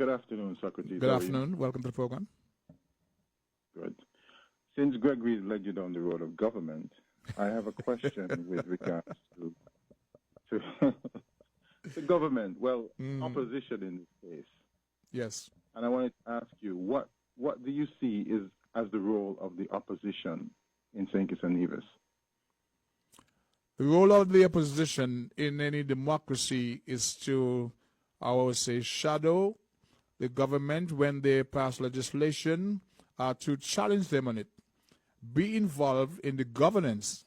Good afternoon, Socrates. Good afternoon. Welcome to the program. Good. Since Gregory led you down the road of government, I have a question with regards to the government. Well, opposition in this case. Yes. And I wanted to ask you, what do you see is as the role of the opposition in St. Kitts and Nevis? The role of the opposition in any democracy is to, I would say, shadow the government when they pass legislation, to challenge them on it, be involved in the governance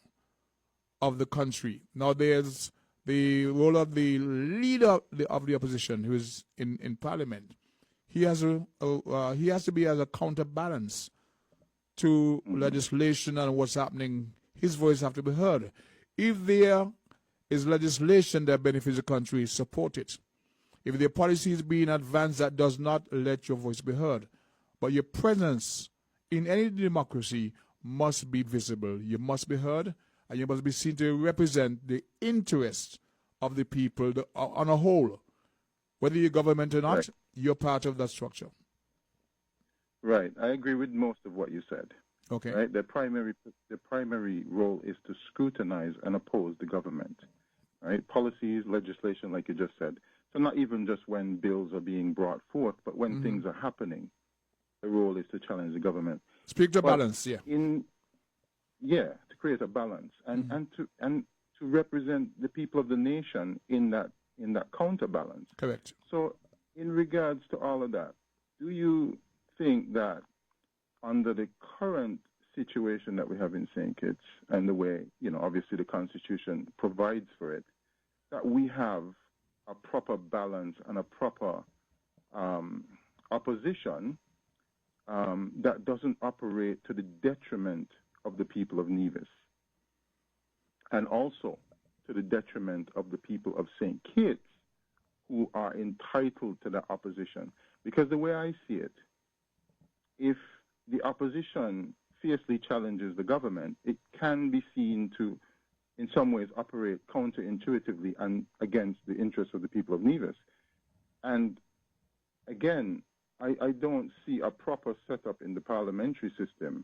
of the country. Now, there's the role of the leader of the opposition who is in parliament. He has to be as a counterbalance to legislation and what's happening. His voice has to be heard. If there is legislation that benefits the country, support it. If the policy is being advanced that does not, let your voice be heard. But your presence in any democracy must be visible. You must be heard, and you must be seen to represent the interests of the people on a whole. Whether you're government or not, right, you're part of that structure. Right. I agree with most of what you said. Okay. Right. The primary role is to scrutinize and oppose the government. Right. Policies, legislation, like you just said. So not even just when bills are being brought forth, but when things are happening, the role is to challenge the government. Speak to balance, yeah. To create a balance and to represent the people of the nation in that counterbalance. Correct. So in regards to all of that, do you think that under the current situation that we have in St. Kitts and the way, obviously the Constitution provides for it, that we have a proper balance and a proper opposition that doesn't operate to the detriment of the people of Nevis and also to the detriment of the people of St. Kitts who are entitled to the opposition? Because the way I see it, if the opposition fiercely challenges the government, it can be seen to in some ways operate counterintuitively and against the interests of the people of Nevis. And again, I don't see a proper setup in the parliamentary system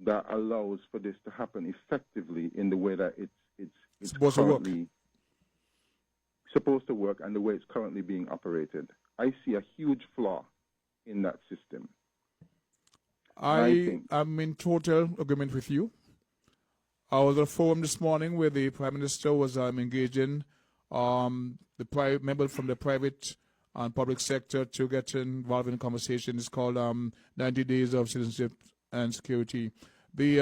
that allows for this to happen effectively in the way that it's currently supposed to work and the way it's currently being operated. I see a huge flaw in that system. I am in total agreement with you. I was at a forum this morning where the Prime Minister was engaging the members from the private and public sector to get involved in a conversation. It's called 90 Days of Citizenship and Security. The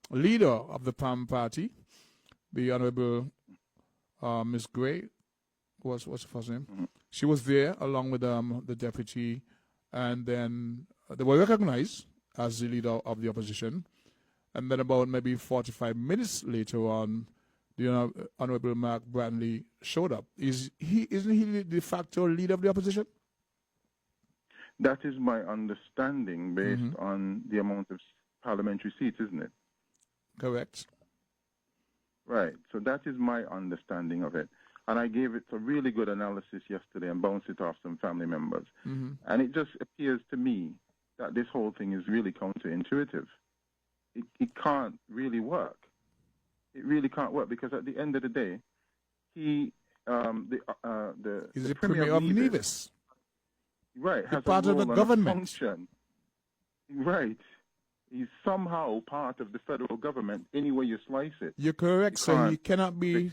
leader of the PAM party, the Honorable Ms. Gray, what's her first name? She was there along with the deputy, and then they were recognized as the leader of the opposition. And then about maybe 45 minutes later on, the Honorable Mark Bradley showed up. Isn't he the de facto leader of the opposition? That is my understanding based on the amount of parliamentary seats, isn't it? Correct. Right. So that is my understanding of it. And I gave it a really good analysis yesterday and bounced it off some family members. And it just appears to me that this whole thing is really counterintuitive. It can't really work. It really can't work because at the end of the day, he's the Premier of Nevis. Right, has part a role of the and government. A function. Right. He's somehow part of the federal government any way you slice it. You're correct, so he cannot be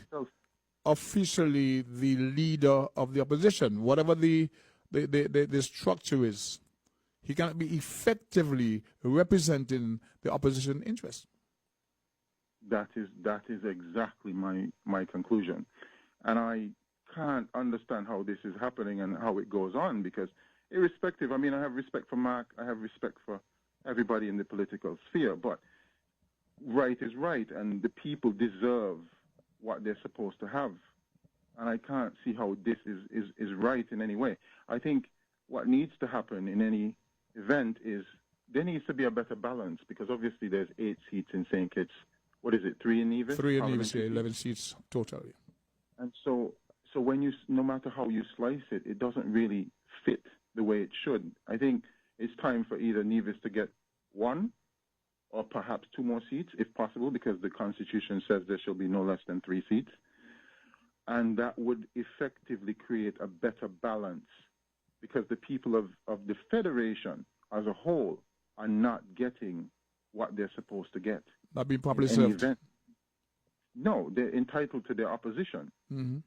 officially the leader of the opposition, whatever the structure is. He cannot be effectively representing the opposition interest. That is exactly my conclusion. And I can't understand how this is happening and how it goes on because irrespective, I have respect for Mark, I have respect for everybody in the political sphere, but right is right and the people deserve what they're supposed to have. And I can't see how this is right in any way. I think what needs to happen in any event is there needs to be a better balance because obviously there's 8 seats in St. Kitts. What is it, 3 in Nevis? 3 in Nevis, yeah, 11 seats total. And so So no matter how you slice it, it doesn't really fit the way it should. I think it's time for either Nevis to get one or perhaps two more seats, if possible, because the Constitution says there shall be no less than 3 seats. And that would effectively create a better balance, because the people of the Federation as a whole are not getting what they're supposed to get. Not being properly served. No, they're entitled to their opposition. Mm-hmm.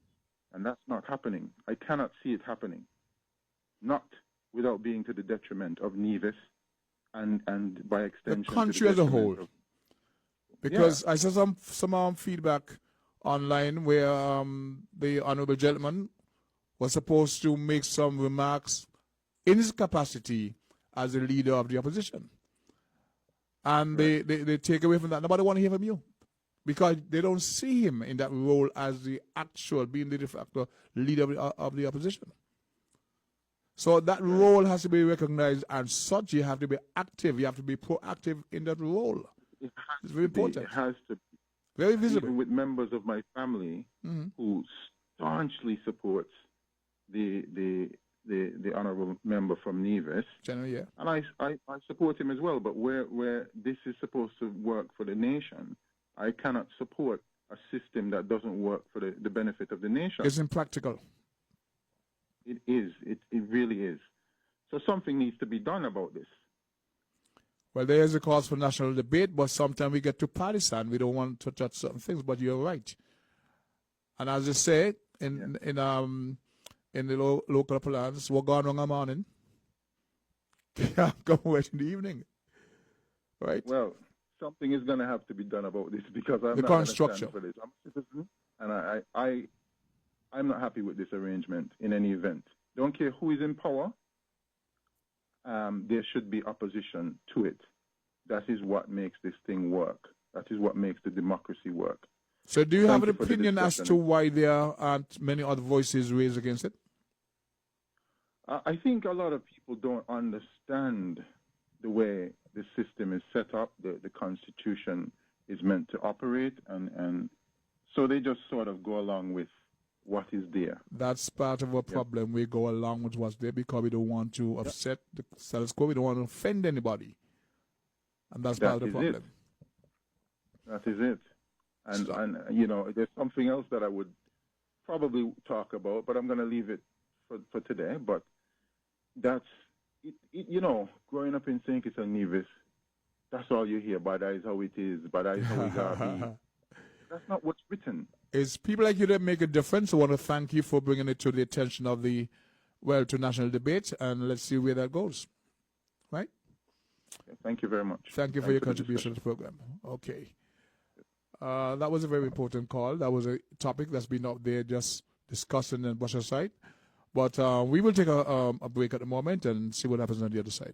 And that's not happening. I cannot see it happening. Not without being to the detriment of Nevis and by extension the country as a whole. Because I saw some feedback online where the honorable gentleman was supposed to make some remarks in his capacity as a leader of the opposition. And they take away from that. Nobody want to hear from you, because they don't see him in that role as the actual, being the de facto leader of the opposition. So that role has to be recognized, and such you have to be active. You have to be proactive in that role. It's very important. It has to be. Very visible. Even with members of my family who staunchly supports the honorable member from Nevis. General, yeah. And I support him as well. But where this is supposed to work for the nation, I cannot support a system that doesn't work for the benefit of the nation. It's impractical. It is. It really is. So something needs to be done about this. Well, there is a cause for national debate, but sometimes we get too partisan. We don't want to touch certain things, but you're right. And as I say, in the local plans, we're going on in the morning. Come wait in the evening. Right? Well, something is going to have to be done about this, because I'm the not current structure. For this. I'm a citizen, and I'm not happy with this arrangement in any event. Don't care who is in power. There should be opposition to it. That is what makes this thing work. That is what makes the democracy work. So do you have an opinion as to why there aren't many other voices raised against it? I think a lot of people don't understand the way the system is set up, the Constitution is meant to operate, and so they just sort of go along with what is there. That's part of our problem. We go along with what's there because we don't want to upset the status quo. We don't want to offend anybody. And that's part of the problem. That is it. And you know, there's something else that I would probably talk about, but I'm going to leave it for today. But that's, you know, growing up in St. Kitts and Nevis, that's all you hear. But that is how it is. But that is how it got to be. That's not what's written. It's people like you that make a difference. I want to thank you for bringing it to the attention of to national debate, and let's see where that goes. Right? Thank you very much. Thank you for your contribution to the program. Okay. That was a very important call. That was a topic that's been up there just discussing and brush aside. But we will take a break at the moment and see what happens on the other side.